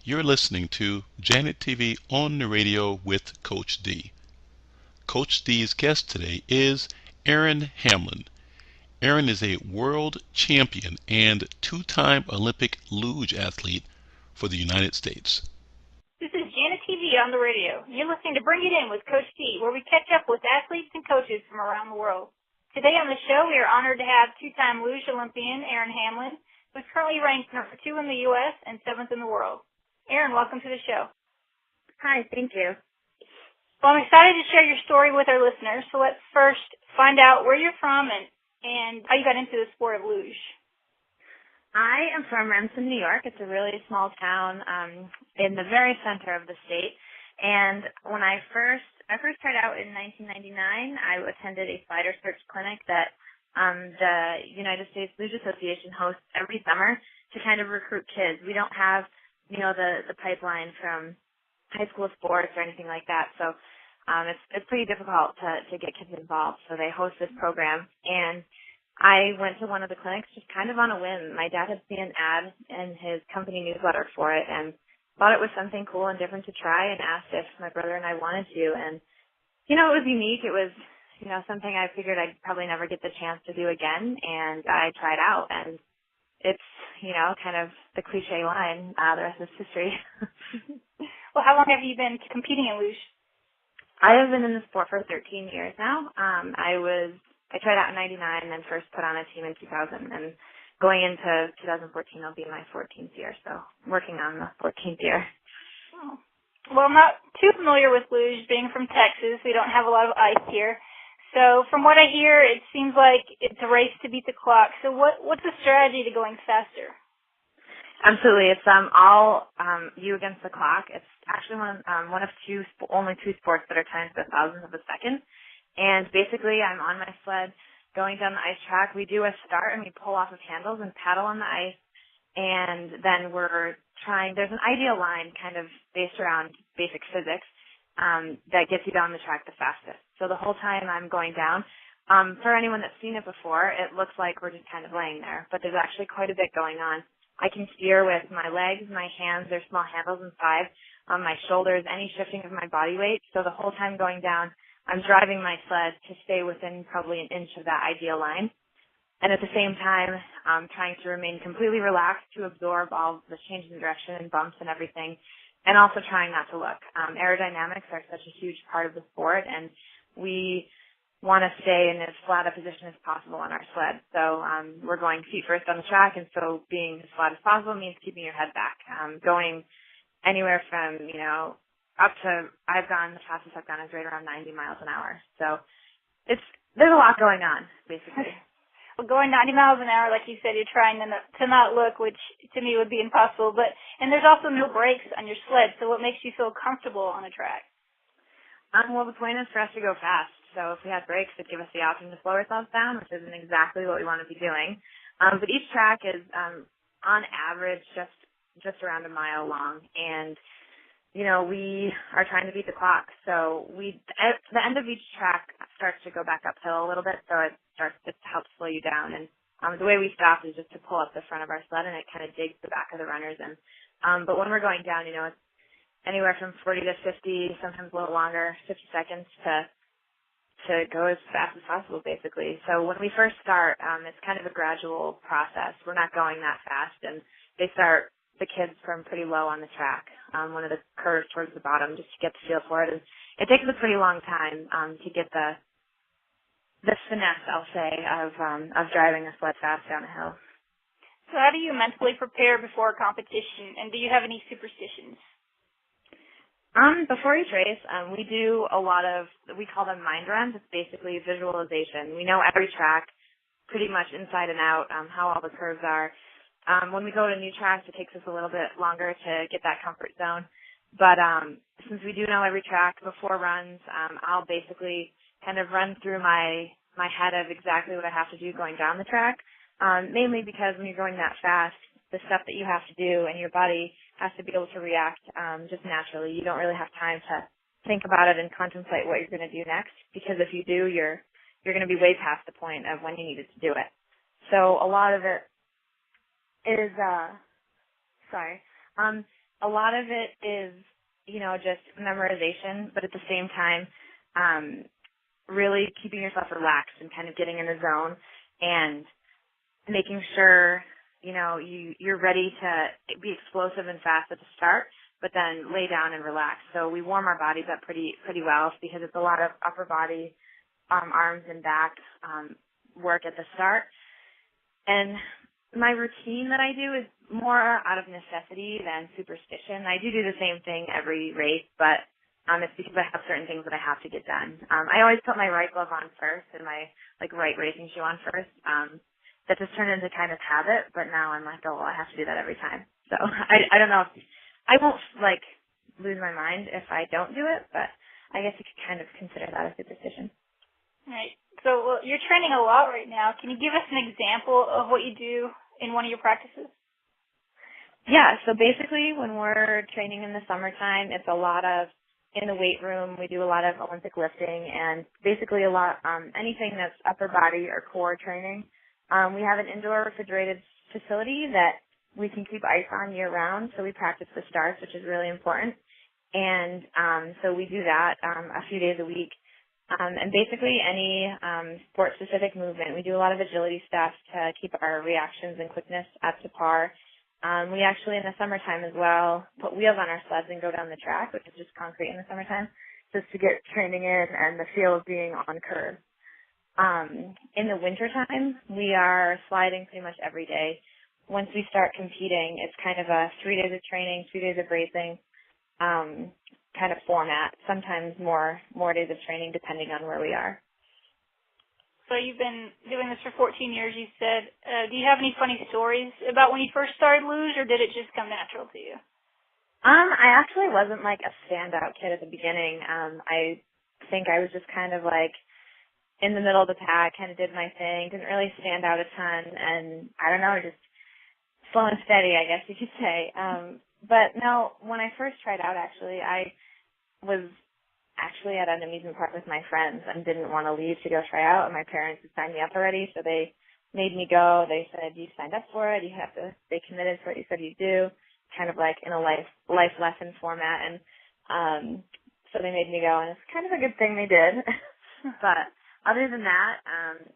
You're listening to Janet TV on the radio with Coach D. Coach D's guest today is Erin Hamlin. Erin is a world champion and two-time Olympic luge athlete for the United States. This is Janet TV on the radio. You're listening to Bring It In with Coach D, where we catch up with athletes and coaches from around the world. Today on the show, we are honored to have two-time luge Olympian Erin Hamlin, who is currently ranked number 2 in the U.S. and 7th in the world. Erin, welcome to the show. Hi, thank you. Well, I'm excited to share your story with our listeners, so let's first find out where you're from and how you got into the sport of luge. I am from Remsen, New York. It's a really small town in the very center of the state. And when I first tried out in 1999, I attended a slider search clinic that the United States Luge Association hosts every summer to kind of recruit kids. We don't have, the pipeline from high school sports or anything like that. So it's pretty difficult to get kids involved. So they host this program, and I went to one of the clinics just kind of on a whim. My dad had seen an ad in his company newsletter for it and thought it was something cool and different to try, and asked if my brother and I wanted to. And, it was unique. It was, something I figured I'd probably never get the chance to do again, and I tried out. And it's, kind of the cliche line, the rest is history. Well, how long have you been competing in luge? I have been in the sport for 13 years now. I tried out in 99 and then first put on a team in 2000. And going into 2014 will be my 14th year, so working on the 14th year. Oh. Well, I'm not too familiar with luge. Being from Texas, we don't have a lot of ice here. So from what I hear, it seems like it's a race to beat the clock. So what's the strategy to going faster? Absolutely. It's all you against the clock. It's actually one of only two sports that are timed to the thousandth of a second. And basically, I'm on my sled going down the ice track. We do a start and we pull off of handles and paddle on the ice. And then there's an ideal line kind of based around basic physics that gets you down the track the fastest. So the whole time I'm going down, for anyone that's seen it before, it looks like we're just kind of laying there. But there's actually quite a bit going on. I can steer with my legs, my hands, there's small handles inside, my shoulders, any shifting of my body weight. So the whole time going down, I'm driving my sled to stay within probably an inch of that ideal line. And at the same time, I'm trying to remain completely relaxed to absorb all the changes in direction and bumps and everything, and also trying not to look. Aerodynamics are such a huge part of the sport, and we want to stay in as flat a position as possible on our sled. So we're going feet first on the track, and so being as flat as possible means keeping your head back. Going anywhere from, up to, the fastest I've gone is right around 90 miles an hour. So there's a lot going on, basically. Well, going 90 miles an hour, like you said, you're trying to not look, which to me would be impossible. And there's also no brakes on your sled, so what makes you feel comfortable on a track? Well, the point is for us to go fast. So if we had brakes, it'd give us the option to slow ourselves down, which isn't exactly what we want to be doing. But each track is, on average, just around a mile long. And, we are trying to beat the clock. So at the end of each track starts to go back uphill a little bit, so it starts to help slow you down. And the way we stop is just to pull up the front of our sled, and it kind of digs the back of the runners in. But when we're going down, it's anywhere from 40 to 50, sometimes a little longer, 50 seconds to go as fast as possible, basically. So when we first start, it's kind of a gradual process. We're not going that fast, and they start the kids from pretty low on the track, one of the curves towards the bottom, just to get the feel for it. And it takes a pretty long time to get the finesse, I'll say, of driving a sled fast down a hill. So how do you mentally prepare before a competition, and do you have any superstitions? Before each race, we do a lot of, we call them mind runs. It's basically visualization. We know every track pretty much inside and out, how all the curves are. When we go to new tracks, it takes us a little bit longer to get that comfort zone. But since we do know every track before runs, I'll basically kind of run through my head of exactly what I have to do going down the track, mainly because when you're going that fast, the stuff that you have to do and your body has to be able to react just naturally. You don't really have time to think about it and contemplate what you're going to do next, because if you do, you're going to be way past the point of when you needed to do it. So a lot of it is a lot of it is, just memorization, but at the same time, really keeping yourself relaxed and kind of getting in the zone and making sure, you're ready to be explosive and fast at the start, but then lay down and relax. So we warm our bodies up pretty well because it's a lot of upper body, arms and back work at the start. And my routine that I do is more out of necessity than superstition. I do the same thing every race, but it's because I have certain things that I have to get done. I always put my right glove on first and my right racing shoe on first. That just turned into kind of habit, but now I'm like, oh, well, I have to do that every time. So I don't know if I won't lose my mind if I don't do it, but I guess you could kind of consider that a superstition. Right. So you're training a lot right now. Can you give us an example of what you do in one of your practices? Yeah, so basically when we're training in the summertime, it's a lot of in the weight room. We do a lot of Olympic lifting and basically a lot, anything that's upper body or core training. We have an indoor refrigerated facility that we can keep ice on year round, so we practice the starts, which is really important. And so we do that a few days a week. And basically any sport-specific movement. We do a lot of agility stuff to keep our reactions and quickness up to par. We actually, in the summertime as well, put wheels on our sleds and go down the track, which is just concrete in the summertime, just to get training in and the feel of being on curve. In the wintertime, we are sliding pretty much every day. Once we start competing, it's kind of a 3 days of training, 2 days of racing kind of format, sometimes more days of training depending on where we are. So you've been doing this for 14 years, you said. Do you have any funny stories about when you first started luge, or did it just come natural to you? I actually wasn't like a standout kid at the beginning. I think I was just kind of like in the middle of the pack, kind of did my thing, didn't really stand out a ton, and I don't know, just slow and steady, I guess you could say. But no, when I first tried out, actually, I was actually at an amusement park with my friends and didn't want to leave to go try out, and my parents had signed me up already, so they made me go. They said, you signed up for it, they committed to what you said you do, kind of like in a life lesson format, and so they made me go, and it's kind of a good thing they did. But other than that,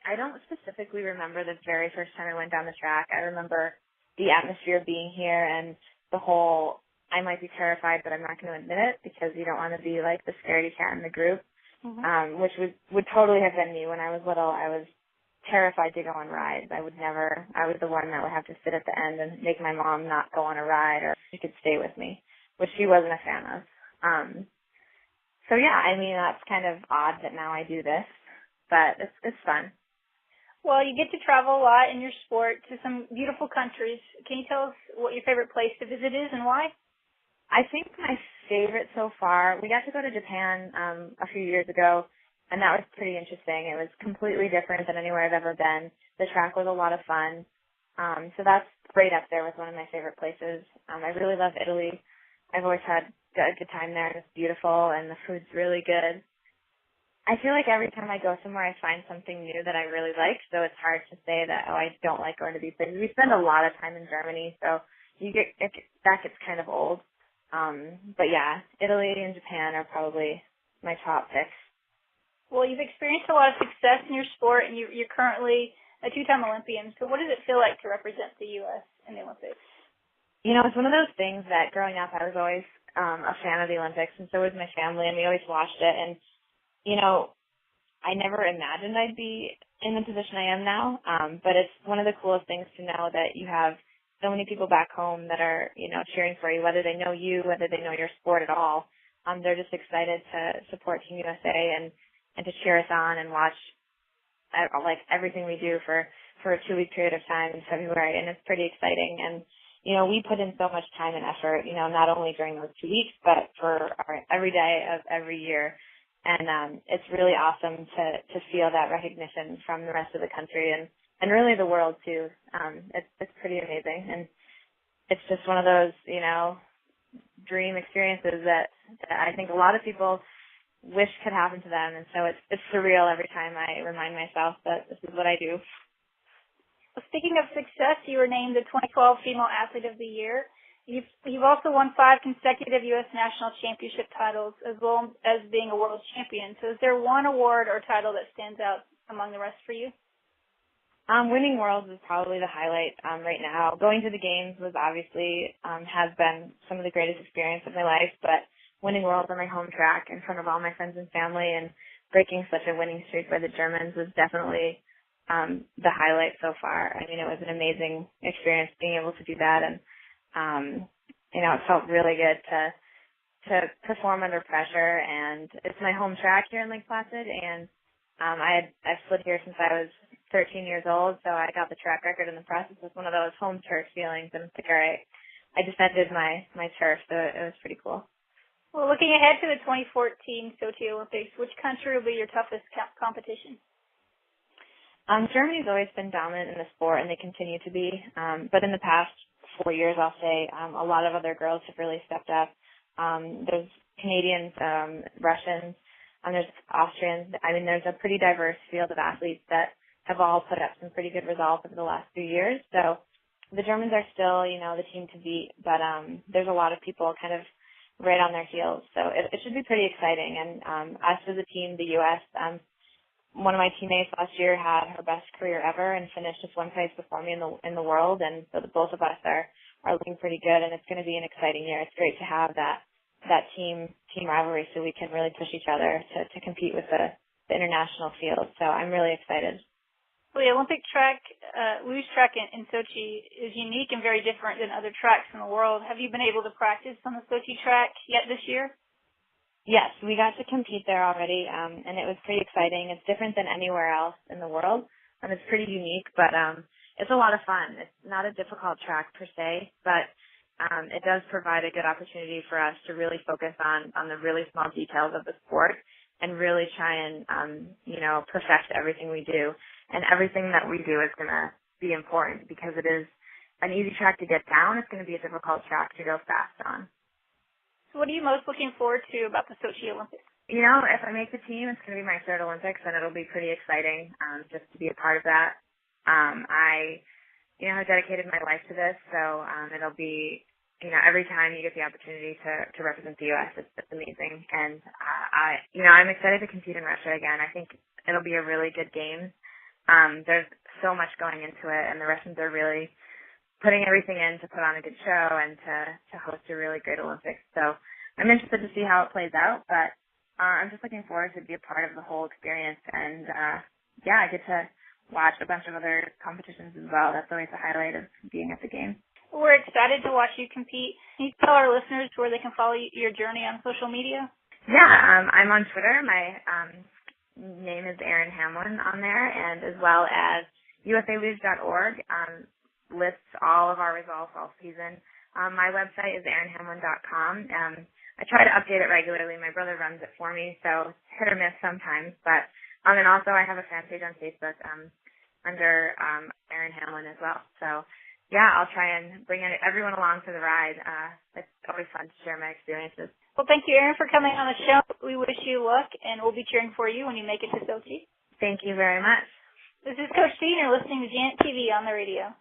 I don't specifically remember the very first time I went down the track. I remember the atmosphere being here and the whole, I might be terrified, but I'm not going to admit it because you don't want to be like the scaredy cat in the group, which would totally have been me when I was little. I was terrified to go on rides. I was the one that would have to sit at the end and make my mom not go on a ride, or she could stay with me, which she wasn't a fan of. So yeah, I mean, that's kind of odd that now I do this, but it's fun. Well, you get to travel a lot in your sport to some beautiful countries. Can you tell us what your favorite place to visit is and why? I think my favorite so far, we got to go to Japan a few years ago, and that was pretty interesting. It was completely different than anywhere I've ever been. The track was a lot of fun. So that's right up there with one of my favorite places. I really love Italy. I've always had a good time there. It's beautiful, and the food's really good. I feel like every time I go somewhere, I find something new that I really like, so it's hard to say that, I don't like going to these places. We spend a lot of time in Germany, so that gets kind of old. But yeah, Italy and Japan are probably my top picks. Well, you've experienced a lot of success in your sport, and you're currently a two-time Olympian, so what does it feel like to represent the U.S. in the Olympics? It's one of those things that growing up, I was always a fan of the Olympics, and so was my family, and we always watched it, and I never imagined I'd be in the position I am now, but it's one of the coolest things to know that you have so many people back home that are, cheering for you, whether they know you, whether they know your sport at all. They're just excited to support Team USA and to cheer us on and watch like everything we do for a 2-week period of time in February, and it's pretty exciting. And we put in so much time and effort, not only during those 2 weeks, but for every day of every year. And it's really awesome to feel that recognition from the rest of the country and really the world too. It's pretty amazing, and it's just one of those dream experiences that I think a lot of people wish could happen to them, and so it's surreal every time I remind myself that this is what I do. Well, speaking of success, you were named the 2012 Female Athlete of the Year. You've also won 5 consecutive U.S. national championship titles, as well as being a world champion. So is there one award or title that stands out among the rest for you? Winning Worlds is probably the highlight right now. Going to the games was obviously has been some of the greatest experience of my life, but winning Worlds on my home track in front of all my friends and family and breaking such a winning streak by the Germans was definitely the highlight so far. I mean, it was an amazing experience being able to do that, and it felt really good to perform under pressure. And it's my home track here in Lake Placid, and I've slid here since I was 13 years old, so I got the track record in the process. It was one of those home turf feelings, and it's like, all right, I defended my turf, so it was pretty cool. Well, looking ahead to the 2014 Sochi Olympics, which country will be your toughest competition? Germany's always been dominant in the sport, and they continue to be. But in the past 4 years, I'll say, a lot of other girls have really stepped up. There's Canadians, Russians, there's Austrians. I mean, there's a pretty diverse field of athletes that have all put up some pretty good results over the last few years. So the Germans are still, the team to beat, but there's a lot of people kind of right on their heels. So it should be pretty exciting. And us as a team, the U.S., one of my teammates last year had her best career ever and finished just one place before me in the world. And so the both of us are looking pretty good, and it's going to be an exciting year. It's great to have that team rivalry so we can really push each other to compete with the international field. So I'm really excited. Well, the Olympic track, luge track in Sochi is unique and very different than other tracks in the world. Have you been able to practice on the Sochi track yet this year? Yes, we got to compete there already, and it was pretty exciting. It's different than anywhere else in the world, and it's pretty unique, but it's a lot of fun. It's not a difficult track per se, but it does provide a good opportunity for us to really focus on the really small details of the sport and really try and, perfect everything we do. And everything that we do is going to be important because it is an easy track to get down. It's going to be a difficult track to go fast on. So what are you most looking forward to about the Sochi Olympics? If I make the team, it's going to be my third Olympics, and it'll be pretty exciting just to be a part of that. I have dedicated my life to this, so it'll be, every time you get the opportunity to represent the U.S., it's amazing. And I'm excited to compete in Russia again. I think it'll be a really good game. There's so much going into it, and the Russians are really putting everything in to put on a good show and to host a really great Olympics. So I'm interested to see how it plays out, but I'm just looking forward to be a part of the whole experience. And, I get to watch a bunch of other competitions as well. That's always the highlight of being at the game. We're excited to watch you compete. Can you tell our listeners where they can follow your journey on social media? Yeah, I'm on Twitter. My name is Erin Hamlin on there, and as well as usaluge.org lists all of our results all season. My website is erinhamlin.com. I try to update it regularly. My brother runs it for me, so it's hit or miss sometimes. But and also I have a fan page on Facebook under Erin Hamlin as well. So I'll try and bring everyone along for the ride. It's always fun to share my experiences. Well, thank you, Erin, for coming on the show. We wish you luck, and we'll be cheering for you when you make it to Sochi. Thank you very much. This is Coach D, and you're listening to Janet TV on the radio.